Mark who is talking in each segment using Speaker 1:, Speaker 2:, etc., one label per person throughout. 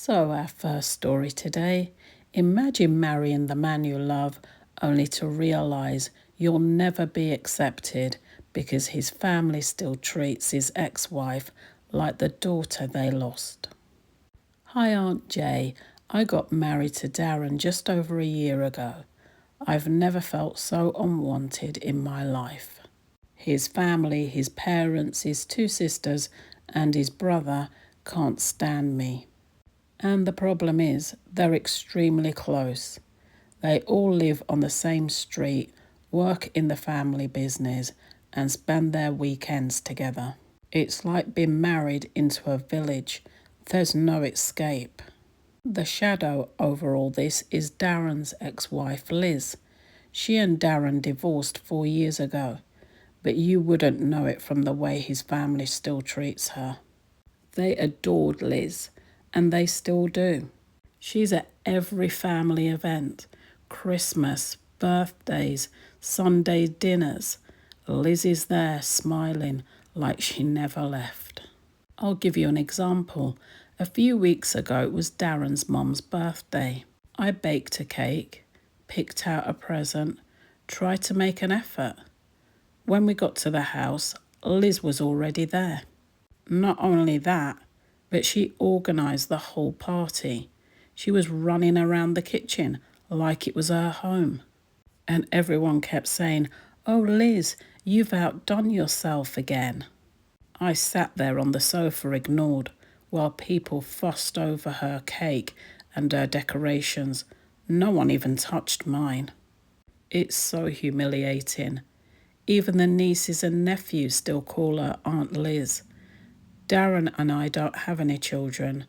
Speaker 1: So, our first story today. Imagine marrying the man you love only to realise you'll never be accepted because his family still treats his ex-wife like the daughter they lost. Hi Aunt Jay, I got married to Darren just over a year ago. I've never felt so unwanted in my life. His family, his parents, his two sisters and his brother can't stand me. And the problem is, they're extremely close. They all live on the same street, work in the family business, and spend their weekends together. It's like being married into a village. There's no escape. The shadow over all this is Darren's ex-wife, Liz. She and Darren divorced 4 years ago, but you wouldn't know it from the way his family still treats her. They adored Liz, and they still do. She's at every family event, Christmas, birthdays, Sunday dinners. Liz is there smiling like she never left. I'll give you an example. A few weeks ago it was Darren's mum's birthday. I baked a cake, picked out a present, tried to make an effort. When we got to the house, Liz was already there. Not only that, but she organised the whole party. She was running around the kitchen like it was her home. And everyone kept saying, "Oh Liz, you've outdone yourself again." I sat there on the sofa ignored while people fussed over her cake and her decorations. No one even touched mine. It's so humiliating. Even the nieces and nephews still call her Aunt Liz. Darren and I don't have any children,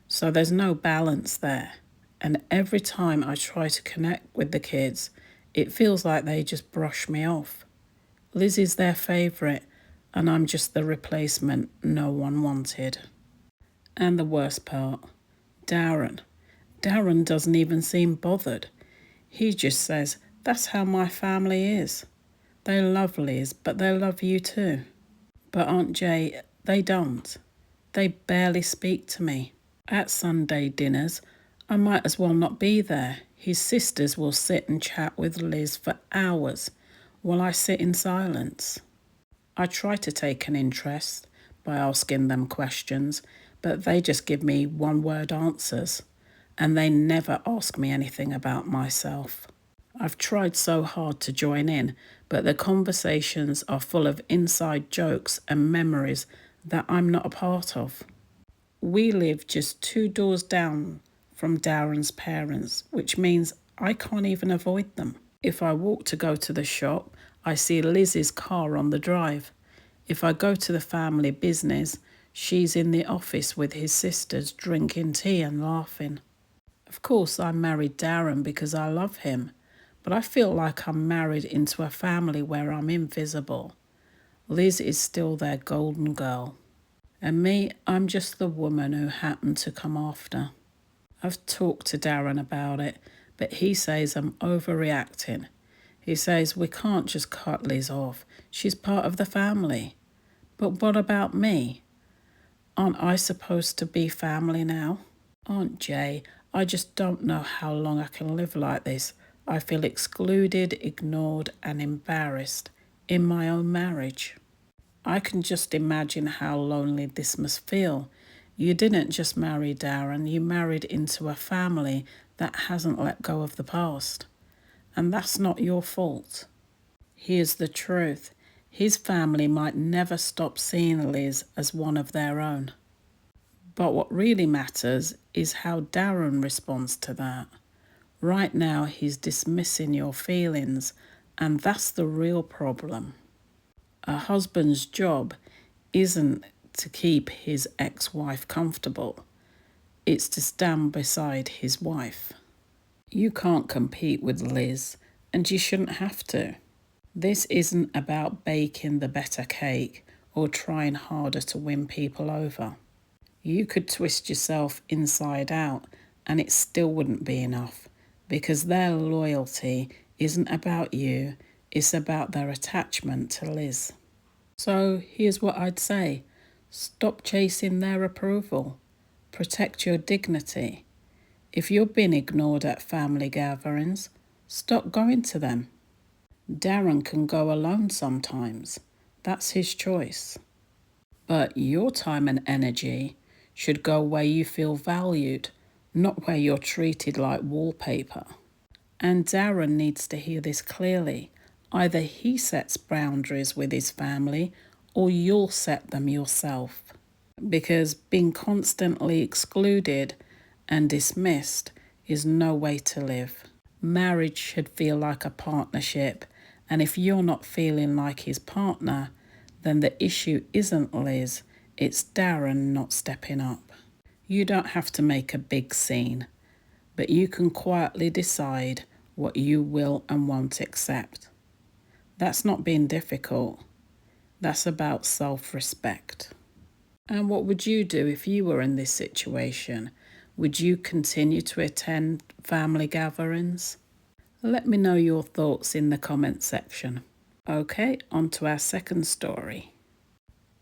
Speaker 1: so there's no balance there. And every time I try to connect with the kids, it feels like they just brush me off. Liz is their favourite, and I'm just the replacement no one wanted. And the worst part, Darren. Darren doesn't even seem bothered. He just says, "That's how my family is. They love Liz, but they love you too." But Aunt Jay, they don't. They barely speak to me. At Sunday dinners, I might as well not be there. His sisters will sit and chat with Liz for hours while I sit in silence. I try to take an interest by asking them questions, but they just give me one-word answers, and they never ask me anything about myself. I've tried so hard to join in, but the conversations are full of inside jokes and memories that I'm not a part of. We live just 2 doors down from Darren's parents, which means I can't even avoid them. If I walk to go to the shop, I see Liz's car on the drive. If I go to the family business, she's in the office with his sisters drinking tea and laughing. Of course, I married Darren because I love him, but I feel like I'm married into a family where I'm invisible. Liz is still their golden girl. And me, I'm just the woman who happened to come after. I've talked to Darren about it, but he says I'm overreacting. He says we can't just cut Liz off. She's part of the family. But what about me? Aren't I supposed to be family now? Aunt Jay, I just don't know how long I can live like this. I feel excluded, ignored and embarrassed in my own marriage. I can just imagine how lonely this must feel. You didn't just marry Darren, you married into a family that hasn't let go of the past. And that's not your fault. Here's the truth. His family might never stop seeing Liz as one of their own. But what really matters is how Darren responds to that. Right now, he's dismissing your feelings, and that's the real problem. A husband's job isn't to keep his ex-wife comfortable. It's to stand beside his wife. You can't compete with Liz, and you shouldn't have to. This isn't about baking the better cake or trying harder to win people over. You could twist yourself inside out, and it still wouldn't be enough, because their loyalty isn't about you, it's about their attachment to Liz. So here's what I'd say. Stop chasing their approval. Protect your dignity. If you're being ignored at family gatherings, stop going to them. Darren can go alone sometimes. That's his choice. But your time and energy should go where you feel valued, not where you're treated like wallpaper. And Darren needs to hear this clearly. Either he sets boundaries with his family or you'll set them yourself. Because being constantly excluded and dismissed is no way to live. Marriage should feel like a partnership, and if you're not feeling like his partner, then the issue isn't Liz, it's Darren not stepping up. You don't have to make a big scene, but you can quietly decide what you will and won't accept. That's not being difficult. That's about self-respect. And what would you do if you were in this situation? Would you continue to attend family gatherings? Let me know your thoughts in the comment section. Okay, on to our second story.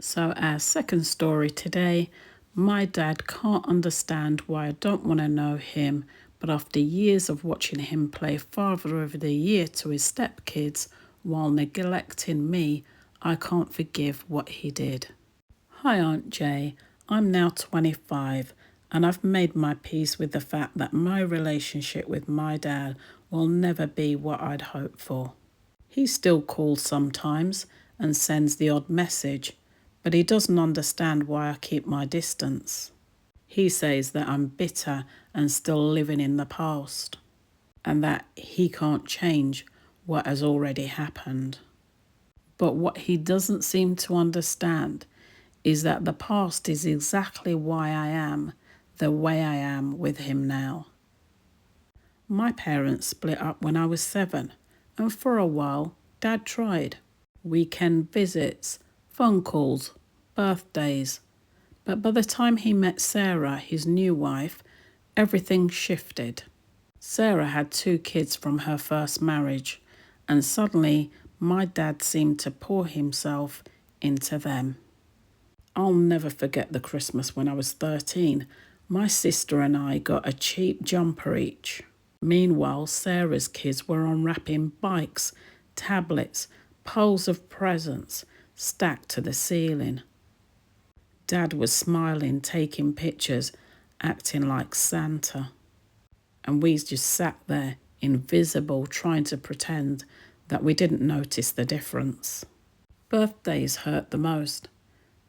Speaker 1: So our second story today, my dad can't understand why I don't want to know him, but after years of watching him play Father of the Year to his stepkids while neglecting me, I can't forgive what he did. Hi Aunt Jay, I'm now 25 and I've made my peace with the fact that my relationship with my dad will never be what I'd hoped for. He still calls sometimes and sends the odd message, but he doesn't understand why I keep my distance. He says that I'm bitter and still living in the past, and that he can't change what has already happened. But what he doesn't seem to understand is that the past is exactly why I am the way I am with him now. My parents split up when I was 7, and for a while, Dad tried. Weekend visits, phone calls, birthdays. But by the time he met Sarah, his new wife, everything shifted. Sarah had 2 kids from her first marriage, and suddenly my dad seemed to pour himself into them. I'll never forget the Christmas when I was 13. My sister and I got a cheap jumper each. Meanwhile, Sarah's kids were unwrapping bikes, tablets, piles of presents stacked to the ceiling. Dad was smiling, taking pictures, acting like Santa. And we just sat there, invisible, trying to pretend that we didn't notice the difference. Birthdays hurt the most.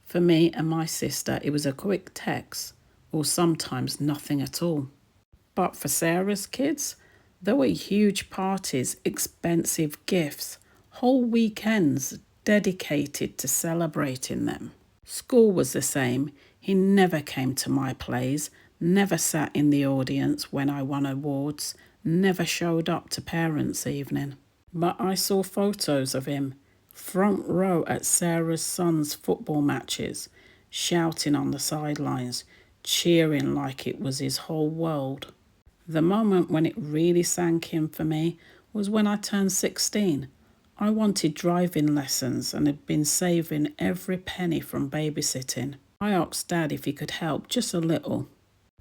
Speaker 1: For me and my sister, it was a quick text, or sometimes nothing at all. But for Sarah's kids, there were huge parties, expensive gifts, whole weekends dedicated to celebrating them. School was the same. He never came to my plays, never sat in the audience when I won awards, never showed up to parents' evening. But I saw photos of him, front row at Sarah's son's football matches, shouting on the sidelines, cheering like it was his whole world. The moment when it really sank in for me was when I turned 16. I wanted driving lessons and had been saving every penny from babysitting. I asked Dad if he could help just a little.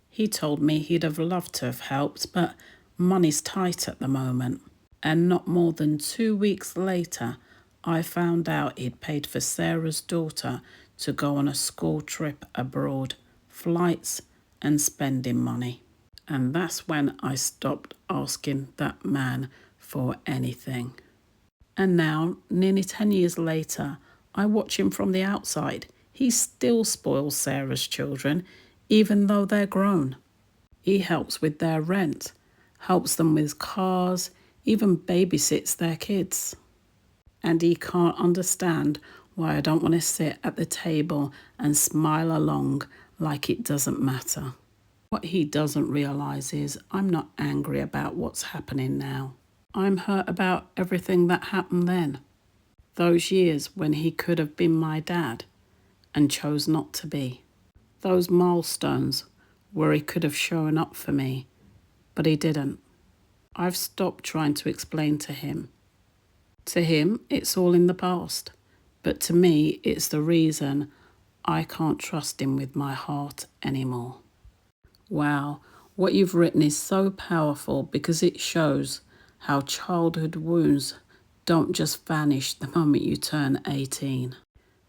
Speaker 1: He told me he'd have loved to have helped, but money's tight at the moment. And not more than 2 weeks later, I found out he'd paid for Sarah's daughter to go on a school trip abroad, flights and spending money. And that's when I stopped asking that man for anything. And now, nearly 10 years later, I watch him from the outside. He still spoils Sarah's children, even though they're grown. He helps with their rent, helps them with cars, even babysits their kids. And he can't understand why I don't want to sit at the table and smile along like it doesn't matter. What he doesn't realise is I'm not angry about what's happening now. I'm hurt about everything that happened then. Those years when he could have been my dad and chose not to be. Those milestones where he could have shown up for me, but he didn't. I've stopped trying to explain to him. To him, it's all in the past, but to me, it's the reason I can't trust him with my heart anymore. Wow, what you've written is so powerful because it shows how childhood wounds don't just vanish the moment you turn 18.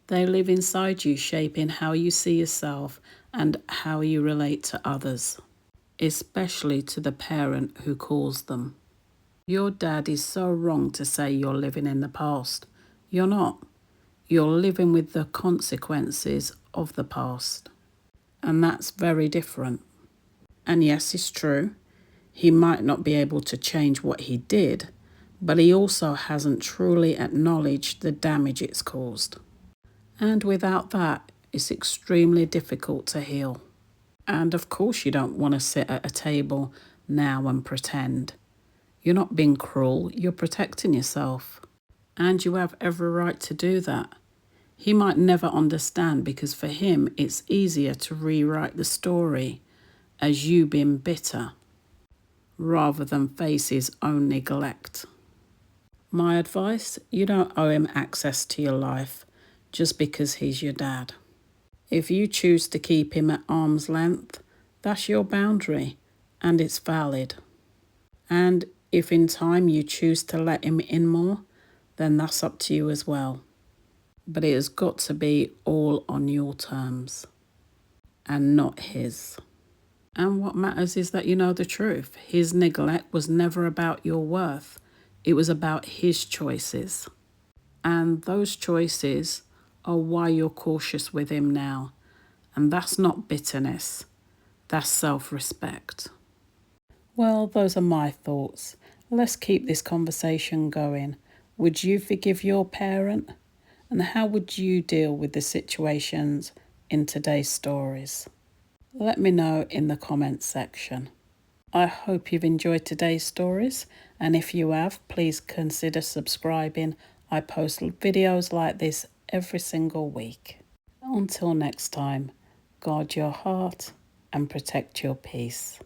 Speaker 1: They live inside you, shaping how you see yourself and how you relate to others, especially to the parent who caused them. Your dad is so wrong to say you're living in the past. You're not. You're living with the consequences of the past. And that's very different. And yes, it's true. He might not be able to change what he did, but he also hasn't truly acknowledged the damage it's caused. And without that, it's extremely difficult to heal. And of course, you don't want to sit at a table now and pretend. You're not being cruel, you're protecting yourself. And you have every right to do that. He might never understand because for him, it's easier to rewrite the story as you being bitter rather than face his own neglect. My advice, you don't owe him access to your life just because he's your dad. If you choose to keep him at arm's length, that's your boundary and it's valid. And if in time you choose to let him in more, then that's up to you as well. But it has got to be all on your terms and not his. And what matters is that you know the truth. His neglect was never about your worth. It was about his choices. And those choices are why you're cautious with him now. And that's not bitterness. That's self-respect. Well, those are my thoughts. Let's keep this conversation going. Would you forgive your parent? And how would you deal with the situations in today's stories? Let me know in the comments section. I hope you've enjoyed today's stories, and if you have, please consider subscribing. I post videos like this every single week. Until next time, guard your heart and protect your peace.